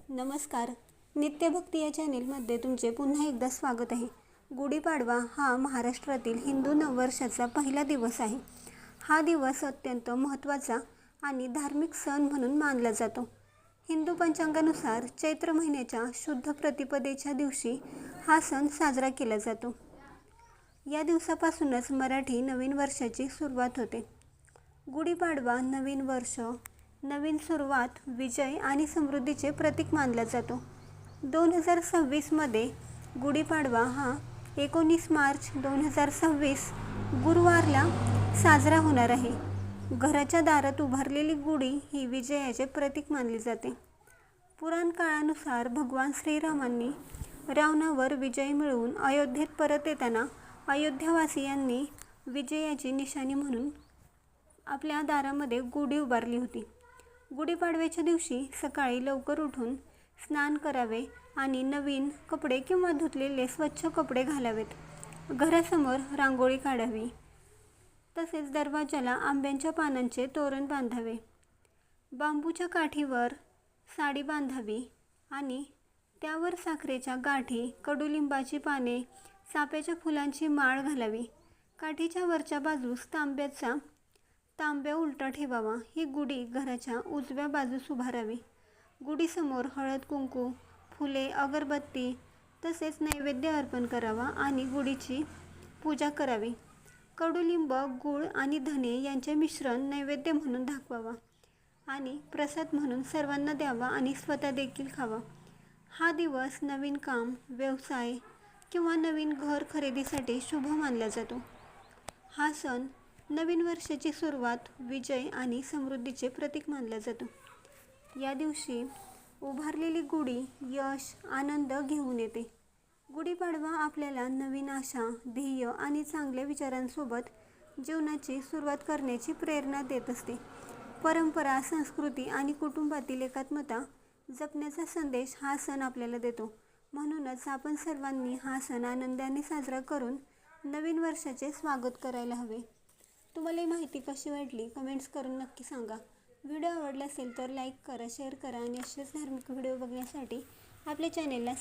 नमस्कार. नित्यभक्ती या चॅनेलमध्ये तुमचे पुन्हा एकदा स्वागत आहे. गुढीपाडवा हा महाराष्ट्रातील हिंदू नववर्षाचा पहिला दिवस आहे. हा दिवस अत्यंत महत्त्वाचा आणि धार्मिक सण म्हणून मानला जातो. हिंदू पंचांगानुसार चैत्र महिन्याच्या शुद्ध प्रतिपदेच्या दिवशी हा सण साजरा केला जातो. या दिवसापासूनच मराठी नवीन वर्षाची सुरुवात होते. गुढीपाडवा नवीन वर्ष, नवीन सुरुवात, विजय आणि समृद्धीचे प्रतीक मानला जातो. 2026 मध्ये गुढीपाडवा हा 19 मार्च 2026 गुरुवारला साजरा होणार आहे. घराच्या दारात उभारलेली गुढी ही विजयाचे प्रतीक मानली जाते. पुराण काळानुसार भगवान श्रीरामांनी रावणावर विजय मिळवून अयोध्येत परत येताना अयोध्यावासियांनी विजयाची निशाणी म्हणून आपल्या दारामध्ये गुढी उभारली होती. गुढीपाडव्याच्या दिवशी सकाळी लवकर उठून स्नान करावे आणि नवीन कपडे किंवा धुतलेले स्वच्छ कपडे घालावेत. घरासमोर रांगोळी काढावी. तसेच दरवाजाला आंब्याच्या पानांचे तोरण बांधावे. बांबूच्या काठीवर साडी बांधावी आणि त्यावर साखरेच्या गाठी, कडुलिंबाची पाने, चाफ्याच्या फुलांची माळ घालावी. काठीच्या वरच्या बाजूस तांब्या उलटा ठेवावा. ही गुढी घराच्या उजव्या बाजूस उभारावी. गुढीसमोर हळद, कुंकू, फुले, अगरबत्ती तसेच नैवेद्य अर्पण करावा आणि गुढीची पूजा करावी. कडुलिंब, गूळ आणि धने यांचे मिश्रण नैवेद्य म्हणून दाखवावा आणि प्रसाद म्हणून सर्वांना द्यावा आणि स्वतः देखील खावा. हा दिवस नवीन काम, व्यवसाय किंवा नवीन घर खरेदीसाठी शुभ मानला जातो. हा सण नवीन वर्षाची सुरुवात, विजय आणि समृद्धीचे प्रतीक मानला जातो. या दिवशी उभारलेली गुढी यश, आनंद घेऊन येते. गुढीपाडवा आपल्याला नवीन आशा, ध्येय आणि चांगल्या विचारांसोबत जीवनाची सुरुवात करण्याची प्रेरणा देत असते. परंपरा, संस्कृती आणि कुटुंबातील एकात्मता जपण्याचा संदेश हा सण आपल्याला देतो. म्हणूनच आपण सर्वांनी हा सण आनंदाने साजरा करून नवीन वर्षाचे स्वागत करायला हवे. तुम्हाला ही माहिती कशी वाटली कमेंट्स करून नक्की सांगा. व्हिडिओ आवडला असेल तर लाईक करा, शेअर करा आणि असेच धार्मिक व्हिडिओ बघण्यासाठी आपल्या चॅनेलला